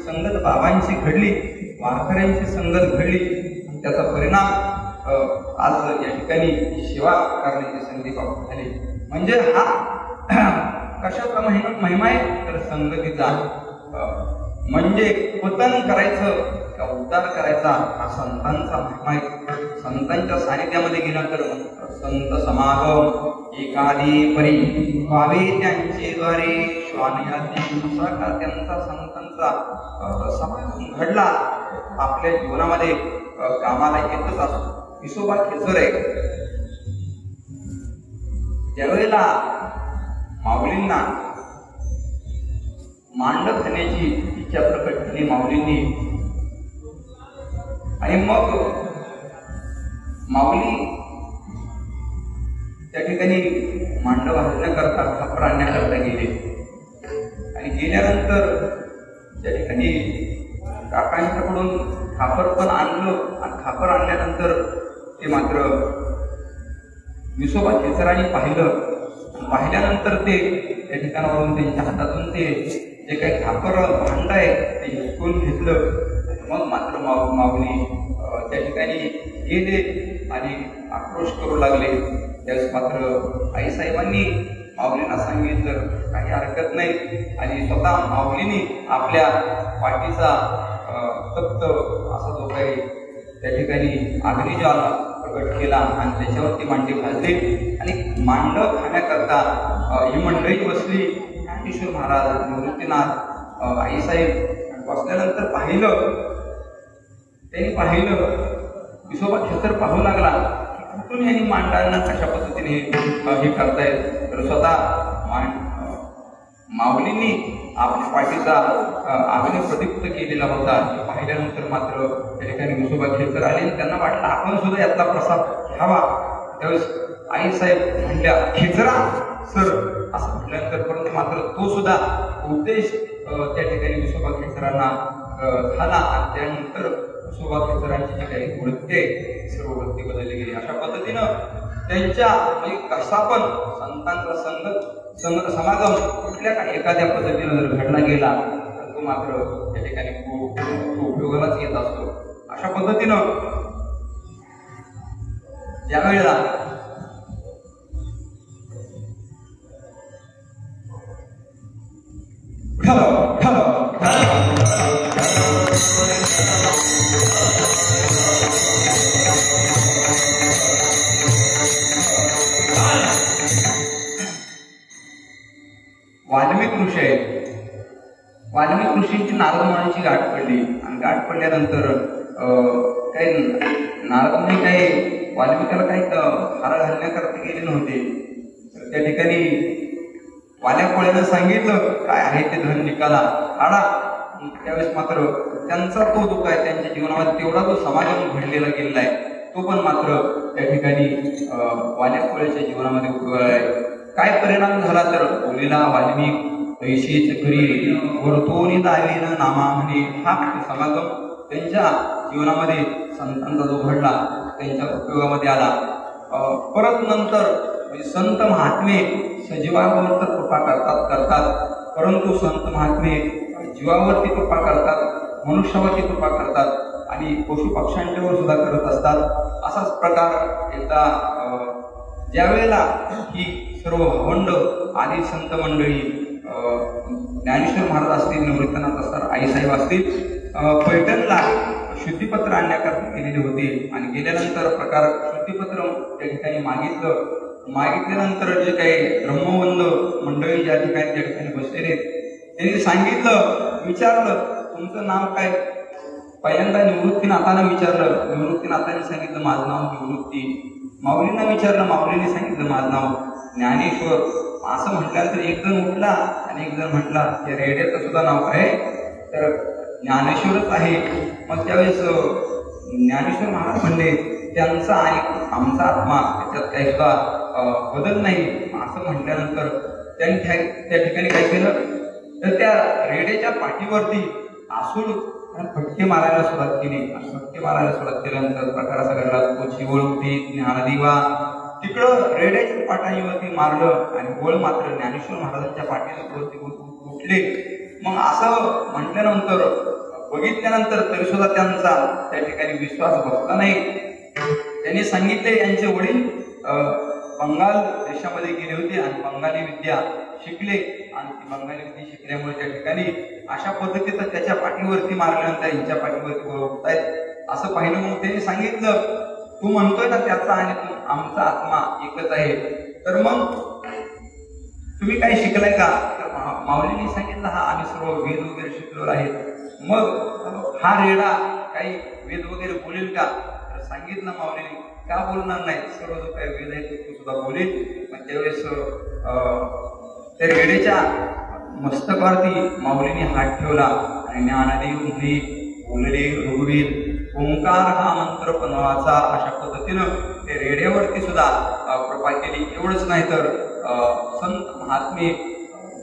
संगत बाबांची घडली वारकऱ्यांची संगत घडली. त्याचा परिणाम आज या ठिकाणी सेवा करण्याची संधी प्राप्त झाली. म्हणजे हा कशाचा महिमा आहे तर संगतीचा. म्हणजे पतन करायचं का उद्धार करायचा हा संतांचा महिमा आहे. संतांच्या सानिध्यामध्ये गेल्यानंतर संत समागम एकादी परी व्हावे त्यांचे द्वारे श्वानियाती. त्यांचा संतांचा समागम घडला आपल्या जीवनामध्ये कामाला येतच असतो. विसोबा खेचर आहे ज्यावेळेला माऊलींना मांड खाण्याची इच्छा प्रकट केली माऊलींनी आणि मग माऊली त्या ठिकाणी मांड वाजण्याकरता खापर आणण्याकरता गेले आणि गेल्यानंतर त्या ठिकाणी काकांच्याकडून खापर पण आणलं आणि खापर आणल्यानंतर ते मात्र विसोबा खेचरांनी पाहिल्यानंतर ते त्या ठिकाणावरून त्यांच्या हातातून ते जे काही खापर भांड आहे ते हिसकून घेतलं. मग मात्र माऊली त्या ठिकाणी गेले आणि आक्रोश करू लागले. त्यावेळेस मात्र आईसाहेबांनी माऊलींना सांगितलं काही हरकत नाही आणि स्वतः माऊलींनी आपल्या पाठीचा तप्त असा जो काही त्या ठिकाणी अग्निज्वाला प्रकट केला आणि त्याच्यावरती मांडी भाजली आणि मांड खाण्याकरता ही मंडळी बसली. ज्ञानेश्वर महाराज निवृत्तीनाथ आईसाहेब बसल्यानंतर त्यांनी पाहिलं विसोबा खेचर पाहू लागला कुठून यांनी मांडांना कशा पद्धतीने हे करतायत. तर स्वतः माऊलींनी आपल्या पाठीचा अग्नी प्रदीप्त केलेला होता. पाहिल्यानंतर मात्र त्या ठिकाणी विसोबा खेचर आले आणि त्यांना वाटलं आपण सुद्धा यातला प्रसाद घ्यावा. त्यावेळेस आईसाहेब म्हणल्या खेचरा सर असं म्हटल्यानंतर परंतु मात्र तो सुद्धा उपदेश त्या ठिकाणी विसोबा खेचरांना झाला आणि त्यानंतर विसोबा खेचरांची जी काही वृत्ती आहे सर्व वृत्ती बदलली गेली. अशा पद्धतीनं त्यांच्या म्हणजे कसा पण संतांचा संगत समागम कुठल्या काही एखाद्या पद्धतीनं जर घडला गेला तर तो मात्र त्या ठिकाणी खूप उपयोगालाच येत असतो. अशा पद्धतीनं ज्या वेळेला वाल्मिक ऋषी आहेत. वाल्मिक ऋषींची नारद मुनीची गाठ पडली आणि गाठ पडल्यानंतर काही नारद मुनी काही वाल्मिकाला काही हार घालण्याकरता गेले नव्हते. तर त्या ठिकाणी वाल्या कोळ्यानं सांगितलं काय आहे ते धन निकाला काढा. त्यावेळेस मात्र त्यांचा तो जो काय त्यांच्या जीवनामध्ये तेवढा जो समागम घडलेला गेलेला आहे तो पण मात्र त्या ठिकाणी वाण्याकोळ्याच्या जीवनामध्ये उपयोगाला आहे. काय परिणाम झाला तर बोलीला वाल्मिक ऐशीच करी वर्तोनी दावेन नामा म्हणे हा समागम त्यांच्या जीवनामध्ये संतांचा जो घडला त्यांच्या उपयोगामध्ये आला. परत नंतर संत महात्मे सजीवावर तर कृपा करतात परंतु संत महात्मे जीवावरती कृपा करतात, मनुष्यावरती कृपा करतात आणि पशु पक्ष्यांच्यावर सुद्धा करत असतात. असाच प्रकार एकदा ज्या वेळेला ही सर्व भावंड आदी संत मंडळी ज्ञानेश्वर महाराज असतील, निवृत्तीनाथ असतात, आईसाहेब असतील, पैठणला शुद्धीपत्र आणण्याकरता गेलेले होते आणि गेल्यानंतर प्रकार शुद्धीपत्र त्या ठिकाणी मागितल्यानंतर जे काही ब्रह्मवंद मंडळी ज्या ठिकाणी त्या ठिकाणी बसलेले त्यांनी सांगितलं, विचारलं तुमचं नाव काय? पहिल्यांदा निवृत्तीनाथानं विचारलं, निवृत्तीनाथाने सांगितलं माझं नाव निवृत्ती. माऊलींना विचारलं, माऊलीने सांगितलं माझं नाव ज्ञानेश्वर. असं म्हटल्यानंतर एक जण उठला आणि एक जण म्हटला त्या रेड्याचं सुद्धा नाव काय? तर ज्ञानेश्वरच आहे. मग त्यावेळेस ज्ञानेश्वर महाराज म्हणले त्यांचा आणि आमचा आत्मा त्याच्यात काही सुद्धा बदल नाही. असं म्हटल्यानंतर त्यांनी त्या ठिकाणी काय केलं तर त्या रेड्याच्या पाठीवरती आसूड फटके मारायला सुरुवात केली. फटके मारायला सुरुवात केल्यानंतर प्रकार असा घडला, तो चिवळवती ज्ञानदिवा तिकडं रेड्याच्या पाठीवरती मारलं आणि गोळ मात्र ज्ञानेश्वर महाराजांच्या पाठीवरती उठले. मग असं म्हटल्यानंतर बघितल्यानंतर तरी सुद्धा त्यांचा त्या ठिकाणी विश्वास बसला नाही. त्यांनी सांगितले यांचे वडील बंगाल देशामध्ये गेले होते आणि बंगाली विद्या शिकले आणि ती बंगाली विद्या शिकल्यामुळे त्या ठिकाणी अशा पद्धतीचं त्याच्या पाठीवरती मारल्यानंतर यांच्या पाठीवरती उठत आहेत असं पाहिलं. मग त्यांनी सांगितलं तू म्हणतोय ना त्याचा आणि आमचा आत्मा एकच आहे, तर मग तुम्ही काही शिकलाय का? तर माऊलींनी सांगितलं हा आम्ही सर्व वेद वगैरे शिकलेलो आहे. मग हा रेडा काही वेद वगैरे बोलेल का? तर सांगितलं माऊलीने का बोलणार नाही, सर्व जो काही वेद आहे तो सुद्धा बोलेल. मग त्यावेळेस त्या रेड्याच्या मस्तकावरती माऊलीने हात ठेवला आणि ज्ञानदेव म्हणे बोलले रघुवीर ओंकार हा मंत्र पनवाचा. अशा पद्धतीनं त्या रेड्यावरती सुद्धा कृपा केली. एवढंच नाही तर संत महात्मे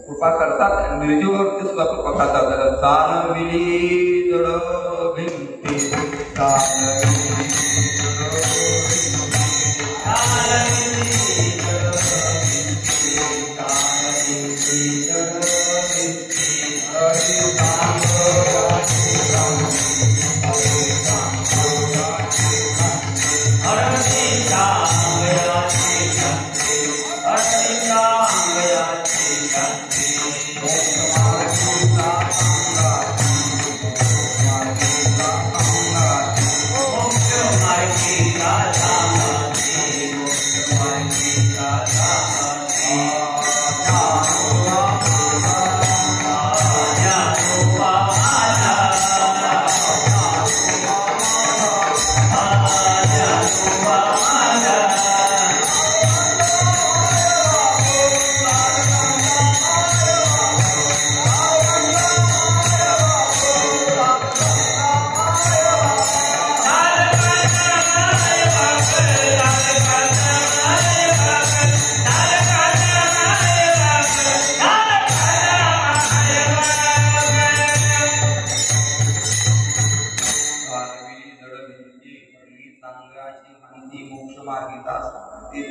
कृपा करतात, निर्जीवावरती सुद्धा कृपा करतात. चालविली जड भिंती चालविली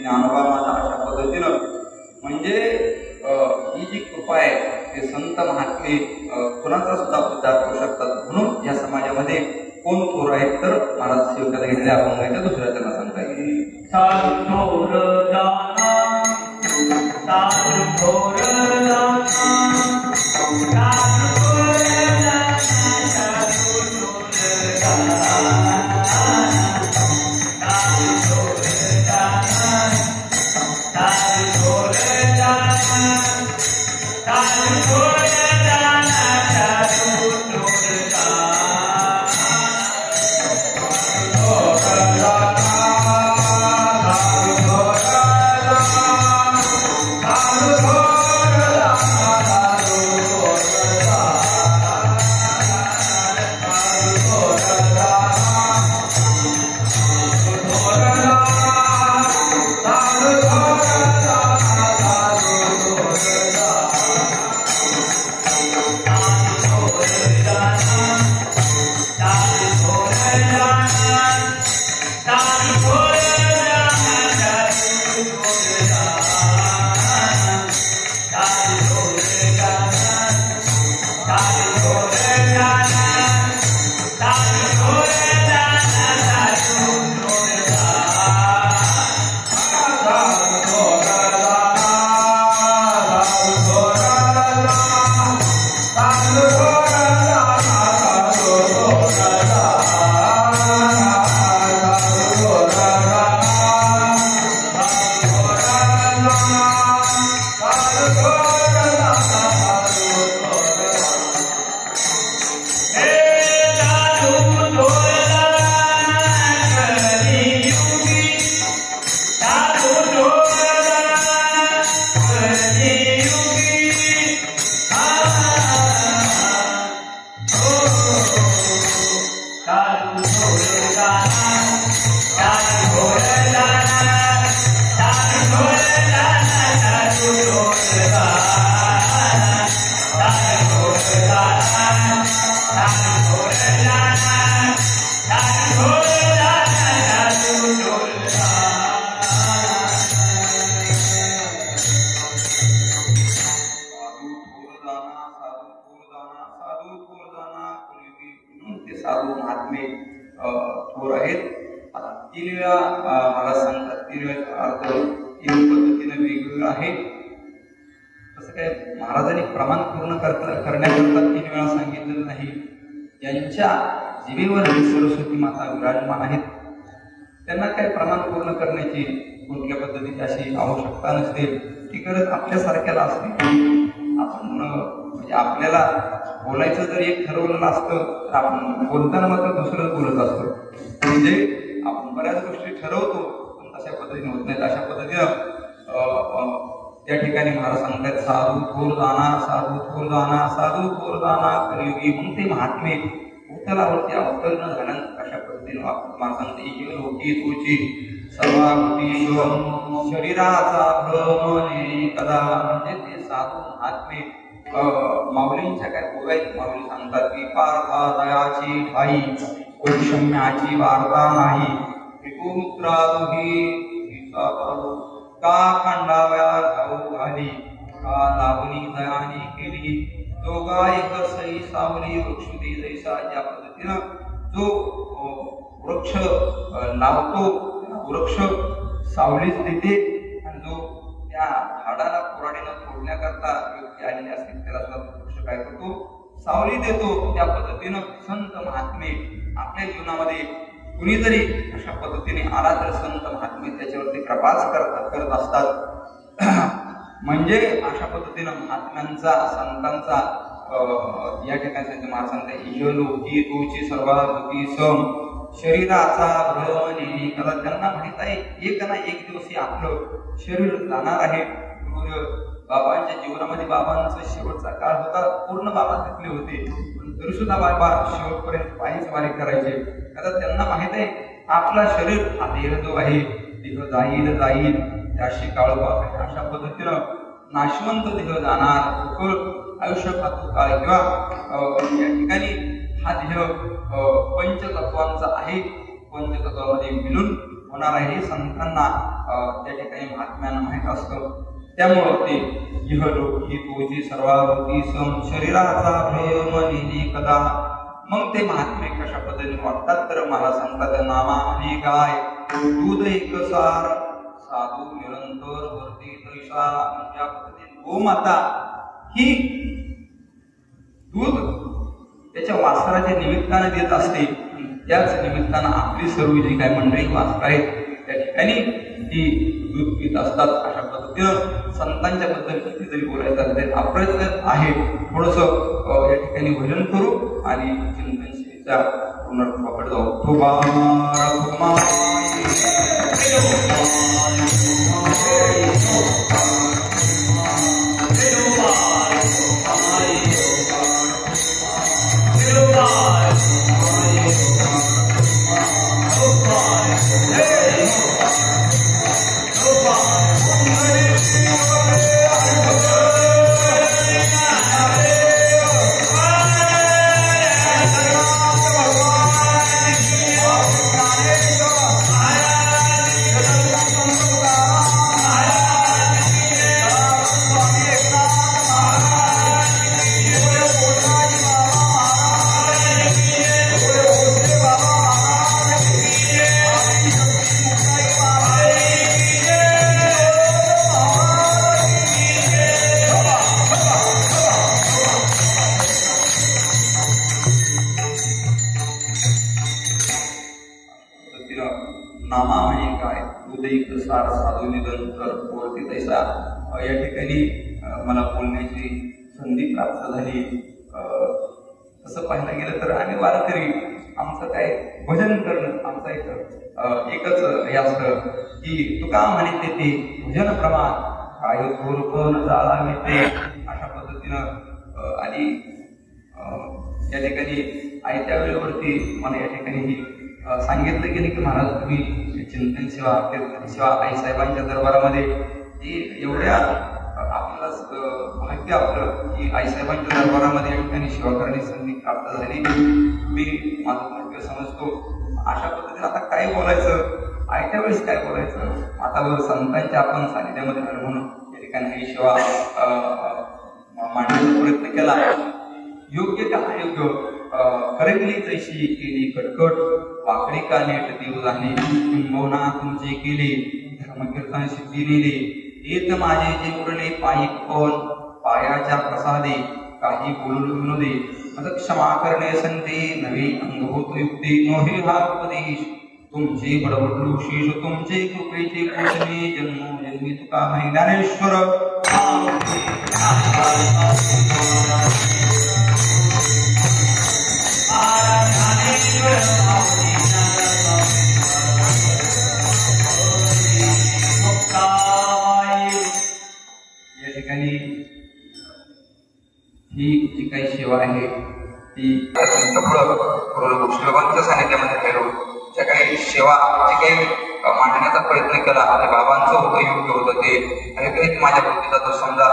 ज्ञानोबा माझा. अशा पद्धतीनं म्हणजे ही जी कृपा आहे ते संत महात्मे कुणाचा सुद्धा उद्धार करू शकतात. म्हणून या समाजामध्ये कोण थोर आहेत तर महाराज शिवकाला घेतल्या अभंगाच्या दुसऱ्या त्यांना सांगता येईल. Oh साधू महात्मे थोर आहेत. आता 3 वेळा मला सांगतात, 3 वेळा अर्थ 3 पद्धतीने वेगवेगळं आहे. तसं काय महाराजांनी प्रमाण पूर्ण करण्याकरता 3 वेळा सांगितलेलं नाही. ज्यांच्या जिभेवर सरस्वती माता विराजमान आहेत त्यांना काय प्रमाण पूर्ण करण्याची कोणत्या पद्धतीची अशी आवश्यकता नसते. ती गरज आपल्यासारख्याला असते. आपण म्हणजे आपल्याला बोलायचं जर एक ठरवलेलं असतं तर आपण बोलताना मात्र दुसरंच बोलत असतो. म्हणजे आपण बऱ्याच गोष्टी ठरवतो पण तशा पद्धतीने होत नाहीत. अशा पद्धतीनं त्या ठिकाणी महाराज सांगतात, साधू थोर जाणार, साधू थोर जाणार, साधू थोर जाणार कलियुगी. मग ते महात्मे उतलावरती अवतरण झाल्यानंतर अशा पद्धतीने मला सांगते, इहे लोकी तुची सर्वाभूती शरीराचा भ्रमणे कदा. म्हणजे ते साधू महात्मे माऊलींच्या काय बोलायचं, माऊली सांगतात की पार्था दयाची ठाई वैषम्याची वार्ता नाही. विपुत्रा दुही का खंडाव्या जाऊ घाली, का लावणी दयानी केली. दोघा एक सई सावली वृक्षुदी जैसा. या पद्धतीनं जो वृक्ष लावतो वृक्ष सावलीच देते आणि जो त्या झाडाला कुऱ्हाडीनं तोडण्याकरता व्यक्ती आलेली असते त्याला सुद्धा वृक्ष काय करतो, सावली देतो. त्या पद्धतीनं संत महात्मे आपल्या जीवनामध्ये कुणीतरी अशा पद्धतीने आला तर संत महात्मे त्याच्यावरती कृपाच करत असतात. म्हणजे अशा पद्धतीनं महात्म्यांचा संतांचा या ठिकाणी महाराज सांगते, इह लोकी तोची सर्वाभूती सम शरीराचा भ्रमणे कदा. त्यांना माहित आहे एक ना एक दिवस हे आपलं शरीर जाणार आहे. बाबांच्या जीवनामध्ये बाबांचा शेवटचा काळ होता. पूर्ण बाबा तिथले होते पण तरी सुद्धा बाबा शेवटपर्यंत पायीच वारी करायचे. आता त्यांना माहित आहे आपला शरीर हा देह जो आहे देह जाईल जाईल त्याशी काळ. अशा पद्धतीनं नाशवंत देह जाणार, आयुष्य खातो काळ किंवा या ठिकाणी हा देह पंचतत्वांचा आहे. पंचतत्वामध्ये मिळून होणार आहे. संतांना त्या ठिकाणी महात्म्यांना माहीत असतं. त्यामुळं ते इह लोकी तोची सर्वाभूती सम शरीराचा भ्रमणे कदा. मग ते महात्मे कशा पद्धतीने वाटतात तर मला सांगतात, नामा आणि गाय दूध एक सार साधू निरंतर वरती तैसा. या पद्धतीने गोमाता ही दूध त्याच्या वासराच्या निमित्तानं देत असते. त्याच निमित्तानं आपली सर्व जी काही मंडळी वासर आहेत त्या ठिकाणी ती दूध पित असतात. अशा पद्धतीनं संतांच्या बद्दल किती जरी बोलायचं ते अप्रयत्न आहे. थोडस या ठिकाणी भजन करू आणि चिंतनशीचा पुनर्वाकडे जाऊ. नामा म्हणे काय उदयिक सार साधू निरंतर बोलते तैसा. या ठिकाणी मला बोलण्याची संधी प्राप्त झाली. तसं पाहायला गेलं तर आम्ही वारकरी आमचं काय भजन करणं आमचं एकच हे असतं की तुका म्हणते ते भजन प्रमाण काय थोरपण जाळा मिळते अशा पद्धतीनं. आणि या ठिकाणी आयत्या वेळेवरती मला या ठिकाणी सांगितलं गेलं की महाराज तुम्ही चिंतन सेवा कीर्तन सेवा आईसाहेबांच्या दरबारामध्ये एवढ्या आपल्याला भाग्य आपलं की आईसाहेबांच्या दरबारामध्ये या ठिकाणी सेवा करण्याची संधी प्राप्त झाली. मी माझं भाग्य समजतो. अशा पद्धतीने आता काय बोलायचं आयत्या वेळेस काय बोलायचं आता संतांच्या आपण सानिध्यामध्ये आलो म्हणून या ठिकाणी ही सेवा मांडण्याचा प्रयत्न केला. योग्य का अयोग्य करकली तैशी केली कटकट वाकडी का नेट देव झाली किंबहुना तुमचे केले धर्मकीर्तन सिद्धी नेले येत माझे जे उरले पायी कोण पायाच्या प्रसादे काही बोलू विनोदे मग क्षमा करणे संते नवे अंगभूत युक्ती नोहे हा उपदेश तुमचे बडबडलू शेष तुमचे कृपेचे पोषणे जन्मोजन्मी तुका नाही ज्ञानेश्वर. या ठिकाणी ही जी काही सेवा आहे ती श्लोकांच्या सानिध्यामध्ये ठेवून ज्या काही सेवा जी काही मांडण्याचा प्रयत्न केला आणि बाबांचं होतं योग्य होतं ते आणि काही माझ्या बुद्धीचा तो समजा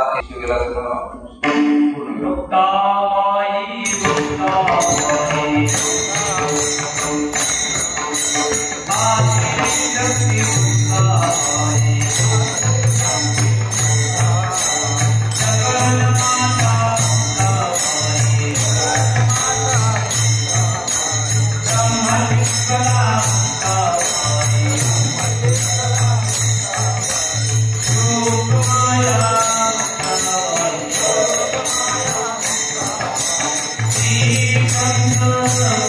Thank you.